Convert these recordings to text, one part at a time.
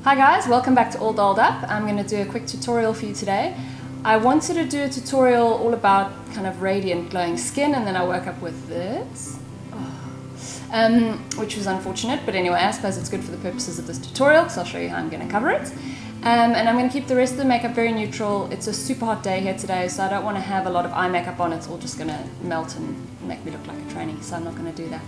Hi guys, welcome back to All Dolled Up. I'm going to do a quick tutorial for you today. I wanted to do a tutorial all about kind of radiant glowing skin, and then I woke up with this, which was unfortunate, but anyway, I suppose it's good for the purposes of this tutorial because I'll show you how I'm going to cover it. And I'm going to keep the rest of the makeup very neutral. It's a super hot day here today, so I don't want to have a lot of eye makeup on. It's all just going to melt and make me look like a trainee, so I'm not going to do that.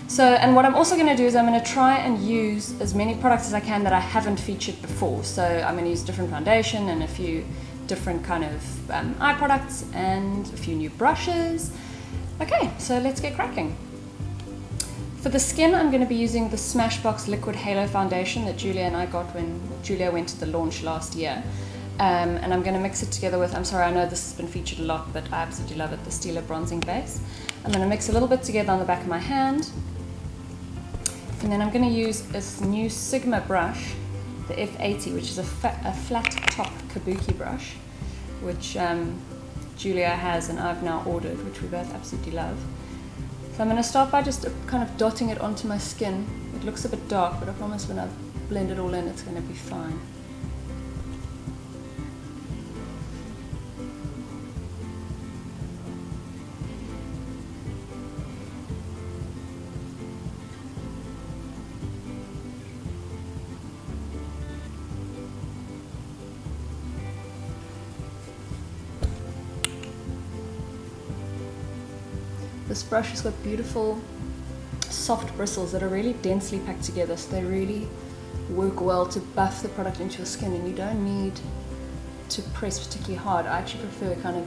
So, and what I'm also going to do is I'm going to try and use as many products as I can that I haven't featured before. So I'm going to use different foundation and a few different kind of eye products and a few new brushes. Okay, so let's get cracking. For the skin, I'm going to be using the Smashbox Liquid Halo Foundation that Julia and I got when Julia went to the launch last year. And I'm going to mix it together with, I'm sorry, I know this has been featured a lot, but I absolutely love it, the Stila Bronzing Base. I'm going to mix a little bit together on the back of my hand. And then I'm going to use this new Sigma brush, the F80, which is a flat top Kabuki brush, which Julia has and I've now ordered, which we both absolutely love. So I'm going to start by just kind of dotting it onto my skin. It looks a bit dark, but I promise when I've blended it all in, it's going to be fine. This brush has got beautiful soft bristles that are really densely packed together, so they really work well to buff the product into your skin, and you don't need to press particularly hard. I actually prefer kind of,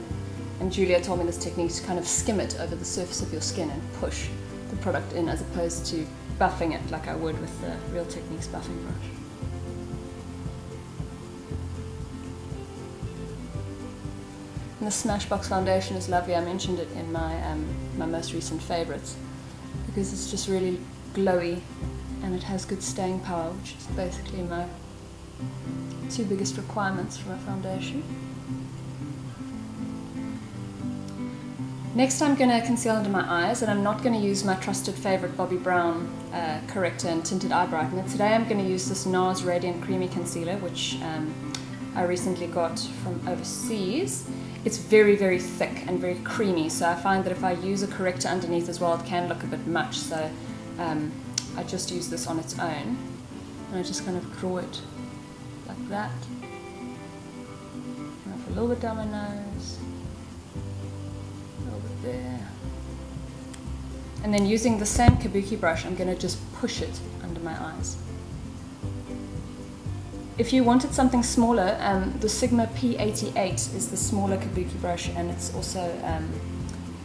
and Julia told me this technique, to kind of skim it over the surface of your skin and push the product in, as opposed to buffing it like I would with the Real Techniques buffing brush. And the Smashbox foundation is lovely. I mentioned it in my my most recent favourites because it's just really glowy and it has good staying power, which is basically my two biggest requirements for a foundation. Next, I'm going to conceal under my eyes, and I'm not going to use my trusted favourite Bobbi Brown corrector and tinted eye brightener. Today I'm going to use this NARS Radiant Creamy Concealer, which I recently got from overseas. It's very, very thick and very creamy, so I find that if I use a corrector underneath as well, it can look a bit much, so I just use this on its own, and I just kind of draw it like that. And off a little bit down my nose, a little bit there. And then using the same Kabuki brush, I'm going to just push it under my eyes. If you wanted something smaller, the Sigma P88 is the smaller Kabuki brush, and it's also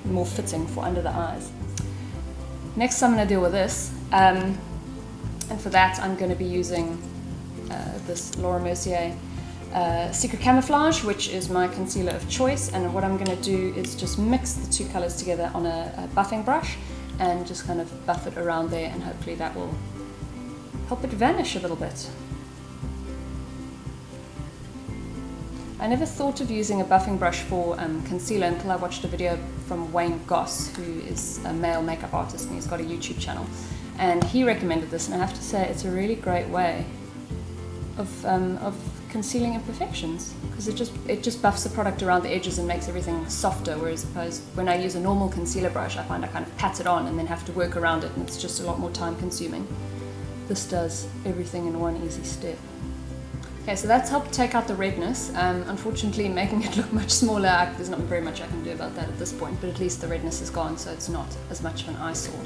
more fitting for under the eyes. Next, I'm going to deal with this, and for that I'm going to be using this Mercier Secret Camouflage, which is my concealer of choice, and what I'm going to do is just mix the two colours together on a buffing brush and just kind of buff it around there, and hopefully that will help it vanish a little bit. I never thought of using a buffing brush for concealer until I watched a video from Wayne Goss, who is a male makeup artist, and he's got a YouTube channel, and he recommended this, and I have to say it's a really great way of concealing imperfections, because it just buffs the product around the edges and makes everything softer, whereas when I use a normal concealer brush, I find I kind of pat it on and then have to work around it, and it's just a lot more time consuming. This does everything in one easy step. Okay, so that's helped take out the redness. Unfortunately, making it look much smaller, there's not very much I can do about that at this point, but at least the redness is gone, so it's not as much of an eyesore.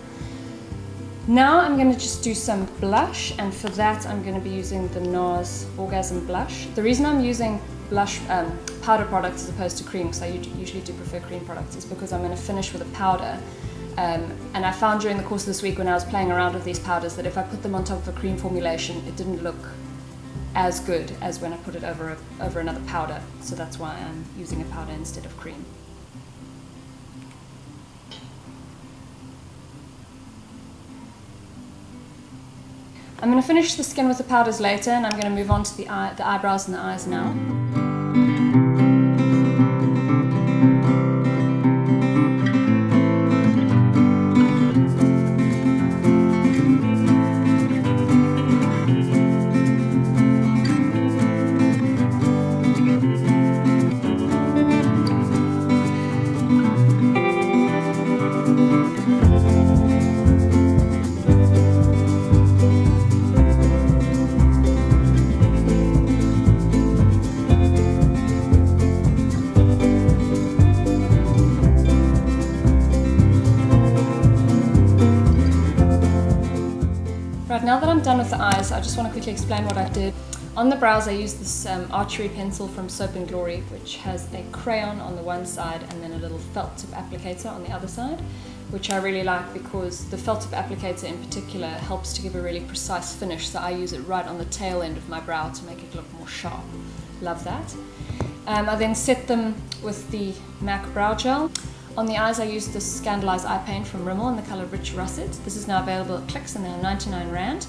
Now I'm going to just do some blush, and for that I'm going to be using the NARS Orgasm blush. The reason I'm using blush powder products as opposed to cream, because I usually do prefer cream products, is because I'm going to finish with a powder. And I found during the course of this week when I was playing around with these powders that if I put them on top of a cream formulation, it didn't look as good as when I put it over another powder, so that's why I'm using a powder instead of cream. I'm going to finish the skin with the powders later, and I'm going to move on to the eyebrows and the eyes now. Right, now that I'm done with the eyes, I just want to quickly explain what I did. On the brows I used this Archery pencil from Soap & Glory, which has a crayon on the one side and then a little felt tip applicator on the other side, which I really like because the felt tip applicator in particular helps to give a really precise finish, so I use it right on the tail end of my brow to make it look more sharp. Love that. I then set them with the MAC Brow Gel. On the eyes I used this Scandaleyes eye paint from Rimmel in the colour Rich Russet. This is now available at Clicks and they're 99 Rand.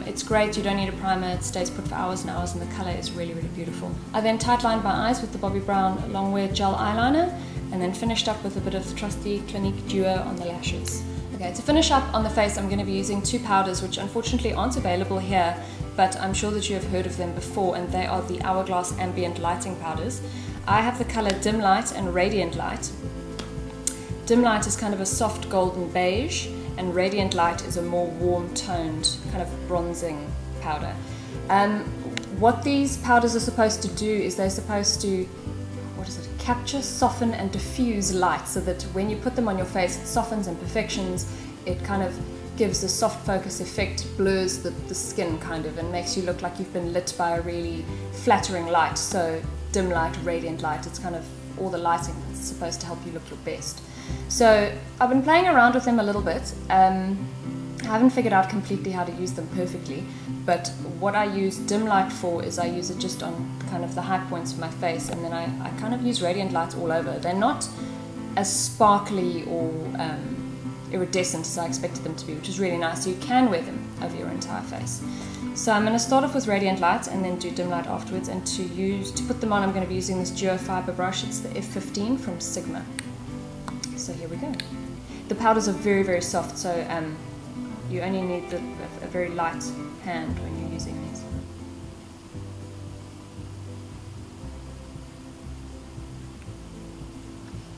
It's great, you don't need a primer, it stays put for hours and hours and the colour is really, really beautiful. I then tight lined my eyes with the Bobbi Brown Long Wear Gel Eyeliner and then finished up with a bit of the trusty Clinique Duo on the lashes. Okay, to finish up on the face I'm going to be using two powders which unfortunately aren't available here, but I'm sure that you have heard of them before, and they are the Hourglass Ambient Lighting Powders. I have the colour Dim Light and Radiant Light. Dim Light is kind of a soft golden beige, and Radiant Light is a more warm toned kind of bronzing powder. What these powders are supposed to do is they're supposed to, capture, soften and diffuse light so that when you put them on your face it softens and perfections, it kind of gives a soft focus effect, blurs the skin kind of and makes you look like you've been lit by a really flattering light. So dim light, radiant light, it's kind of all the lighting that's supposed to help you look your best. So I've been playing around with them a little bit. I haven't figured out completely how to use them perfectly, but what I use dim light for is I use it just on kind of the high points of my face, and then I kind of use radiant lights all over. They're not as sparkly or iridescent as I expected them to be, which is really nice. So you can wear them over your entire face. So I'm going to start off with radiant light and then do dim light afterwards, and to put them on I'm going to be using this duo fibre brush. It's the F15 from Sigma. So here we go. The powders are very, very soft, so you only need a very light hand when you're using these.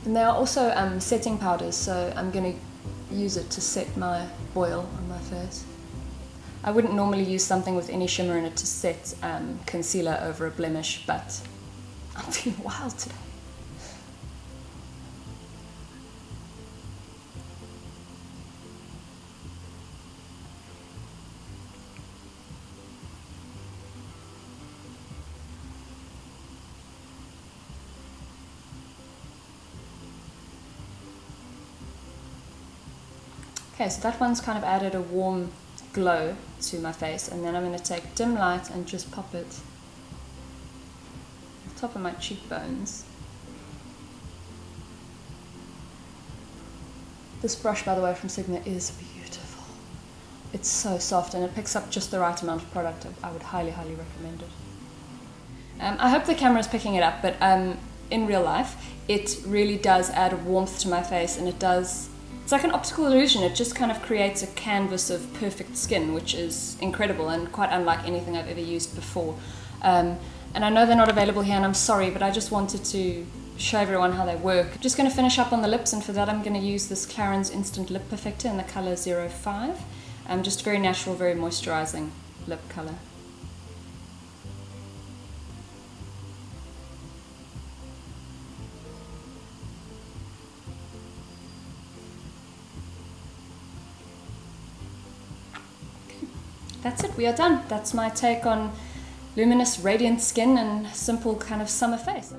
And they are also setting powders, so I'm going to use it to set my oil on my face. I wouldn't normally use something with any shimmer in it to set concealer over a blemish, but I'm feeling wild today. Okay, so that one's kind of added a warm glow to my face, and then I'm going to take dim light and just pop it on the top of my cheekbones. This brush, by the way, from Sigma is beautiful. It's so soft and it picks up just the right amount of product. I would highly, highly recommend it. I hope the camera is picking it up, but in real life it really does add a warmth to my face, and it's like an optical illusion. It just kind of creates a canvas of perfect skin, which is incredible and quite unlike anything I've ever used before. And I know they're not available here, and I'm sorry, but I just wanted to show everyone how they work. I'm just going to finish up on the lips, and for that I'm going to use this Clarins Instant Lip Perfector in the colour 05. Just very natural, very moisturising lip colour. That's it, we are done. That's my take on luminous, radiant skin and simple kind of summer face.